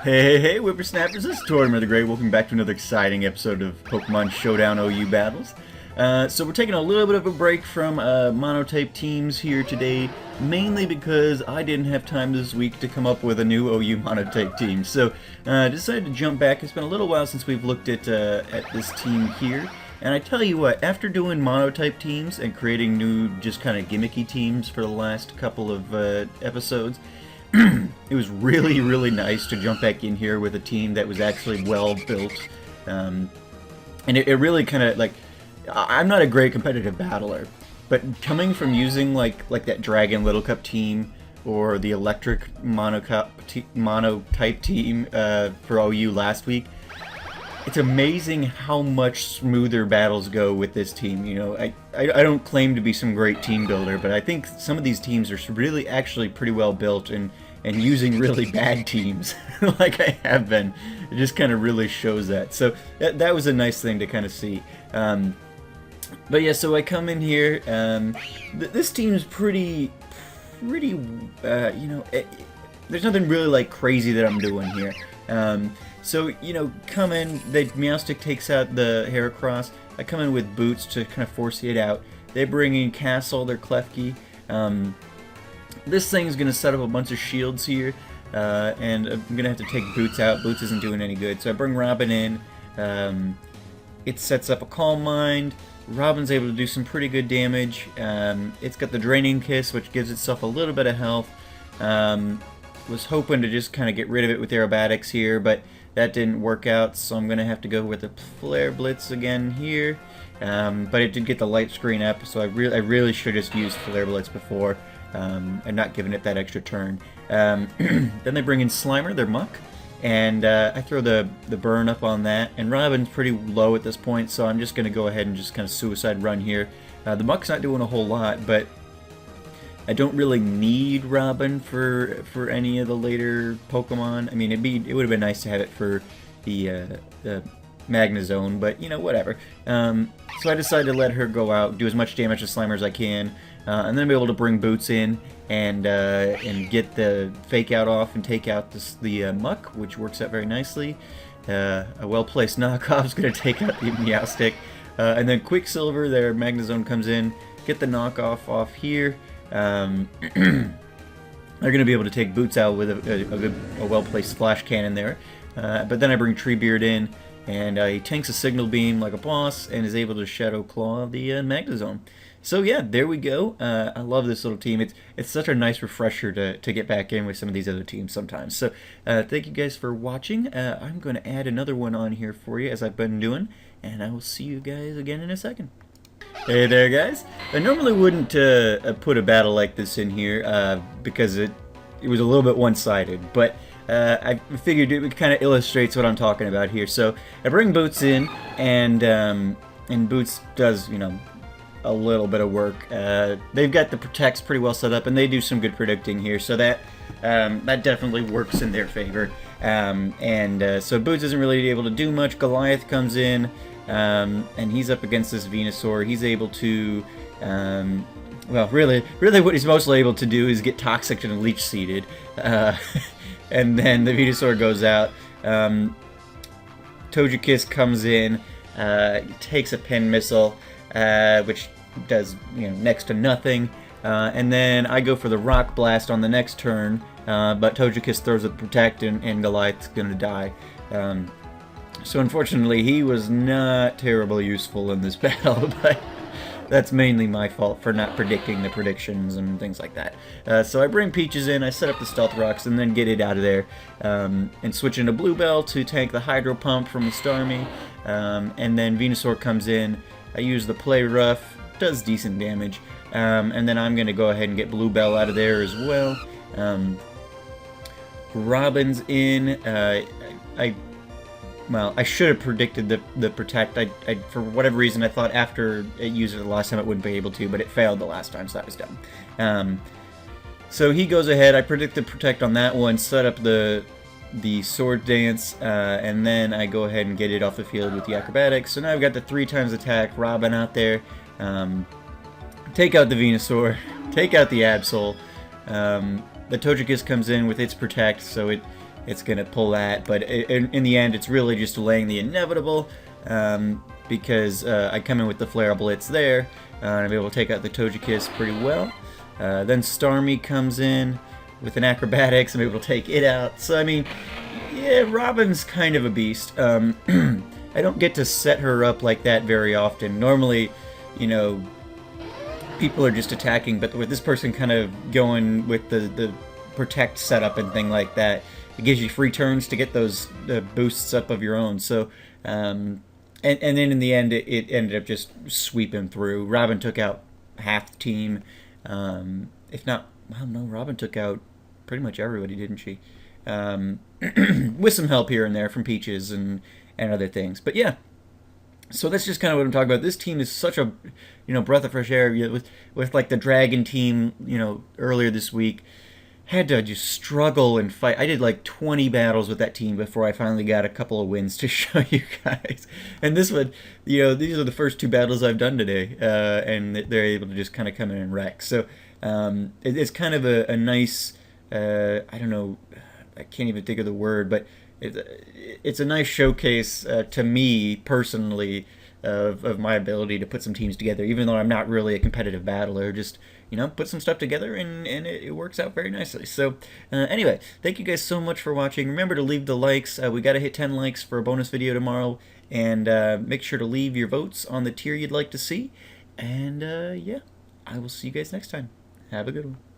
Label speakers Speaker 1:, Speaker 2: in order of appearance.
Speaker 1: Hey, whippersnappers, this is Tortoise the Great. Welcome back to another exciting episode of Pokemon Showdown OU Battles. So we're taking a little bit of a break from monotype teams here today, mainly because I didn't have time this week to come up with a new OU monotype team. So decided to jump back. It's been a little while since we've looked at this team here. And I tell you what, after doing monotype teams and creating new, just kind of gimmicky teams for the last couple of episodes, it was really nice to jump back in here with a team that was actually well built, and it really kind of like, I'm not a great competitive battler, but coming from using like that Dragon Little Cup team or the Electric monotype team for OU last week, it's amazing how much smoother battles go with this team. You know, I don't claim to be some great team builder, but I think some of these teams are really actually pretty well built, and using really bad teams like I have been, it just kind of really shows that. So that was a nice thing to kind of see. But yeah, so I come in here. This team's pretty, you know, there's nothing really like crazy that I'm doing here. So, you know, come in, Meowstic takes out the Heracross. I come in with Boots to kind of force it out. They bring in Castle, their Klefki. This thing's going to set up a bunch of shields here, and I'm going to have to take Boots out. Boots isn't doing any good, so I bring Robin in. It sets up a Calm Mind. Robin's able to do some pretty good damage. It's got the Draining Kiss, which gives itself a little bit of health. Was hoping to just kind of get rid of it with aerobatics here, but that didn't work out, so I'm going to have to go with the Flare Blitz again here. But it did get the light screen up, so I really should have just used Flare Blitz before, and not given it that extra turn. Then they bring in Slimer, their Muck, and I throw the burn up on that, and Robin's pretty low at this point, so I'm just going to go ahead and just kind of suicide run here. The Muck's not doing a whole lot, but I don't really need Robin for any of the later Pokemon. I mean, it would have been nice to have it for the Magnezone, but you know, whatever. So I decided to let her go out, do as much damage to Slimer as I can, and then be able to bring Boots in and get the Fake Out off and take out the Muck, which works out very nicely. A well-placed knockoff is going to take out the Meowstic, and then Quicksilver, their Magnezone, comes in, get the knockoff off here. They're going to be able to take Boots out with a well-placed Splash Cannon there. But then I bring Treebeard in, and he tanks a Signal Beam like a boss and is able to Shadow Claw the Magnezone. So yeah, there we go. I love this little team. It's such a nice refresher to get back in with some of these other teams sometimes. So thank you guys for watching. I'm going to add another one on here for you as I've been doing, and I will see you guys again in a second. Hey there, guys. I normally wouldn't put a battle like this in here because it was a little bit one-sided, but I figured it kind of illustrates what I'm talking about here. So I bring Boots in, and Boots does, you know, a little bit of work. They've got the Protects pretty well set up, and they do some good predicting here, so that definitely works in their favor. So Boots isn't really able to do much. Goliath comes in. And he's up against this Venusaur. He's able to, well, really what he's mostly able to do is get Toxic and Leech Seeded. And then the Venusaur goes out. Togekiss comes in, takes a Pin Missile, which does, you know, next to nothing. And then I go for the Rock Blast on the next turn, but Togekiss throws a Protect, and Goliath's gonna die. So unfortunately, he was not terribly useful in this battle, but that's mainly my fault for not predicting the predictions and things like that. So I bring Peaches in, I set up the Stealth Rocks, and then get it out of there, and switch into Bluebell to tank the Hydro Pump from the Starmie, and then Venusaur comes in. I use the Play Rough, does decent damage, and then I'm going to go ahead and get Bluebell out of there as well. Robin's in. Well, I should have predicted the Protect. I for whatever reason, I thought after it used it the last time it wouldn't be able to, but it failed the last time, so that was dumb. So he goes ahead. I predict the Protect on that one, set up the Sword Dance, and then I go ahead and get it off the field with the Acrobatics. So now I've got the 3x attack Robin out there. Take out the Venusaur, take out the Absol. The Togekiss comes in with its Protect, so it it's going to pull that. But in the end, it's really just delaying the inevitable, because I come in with the Flare Blitz there, and I'm able to take out the Togekiss pretty well. Then Starmie comes in with an Acrobatics. I'm able to take it out. So, I mean, yeah, Robin's kind of a beast. I don't get to set her up like that very often. Normally, you know, people are just attacking, but with this person kind of going with the protect setup and thing like that, it gives you free turns to get those boosts up of your own. So, and then in the end, it ended up just sweeping through. Robin took out half the team, if not, well, no, Robin took out pretty much everybody, didn't she? With some help here and there from Peaches and other things. But yeah, so that's just kind of what I'm talking about. This team is such a, breath of fresh air. With like the Dragon team, earlier this week, had to just struggle and fight. I did like 20 battles with that team before I finally got a couple of wins to show you guys. And this one, these are the first 2 battles I've done today, and they're able to just kind of come in and wreck. So it's kind of a nice, I don't know, I can't even think of the word, but it's a nice showcase to me personally of my ability to put some teams together, even though I'm not really a competitive battler. Just put some stuff together and it works out very nicely. So anyway, thank you guys so much for watching. Remember to leave the likes. We got to hit 10 likes for a bonus video tomorrow, and make sure to leave your votes on the tier you'd like to see. And yeah, I will see you guys next time. Have a good one.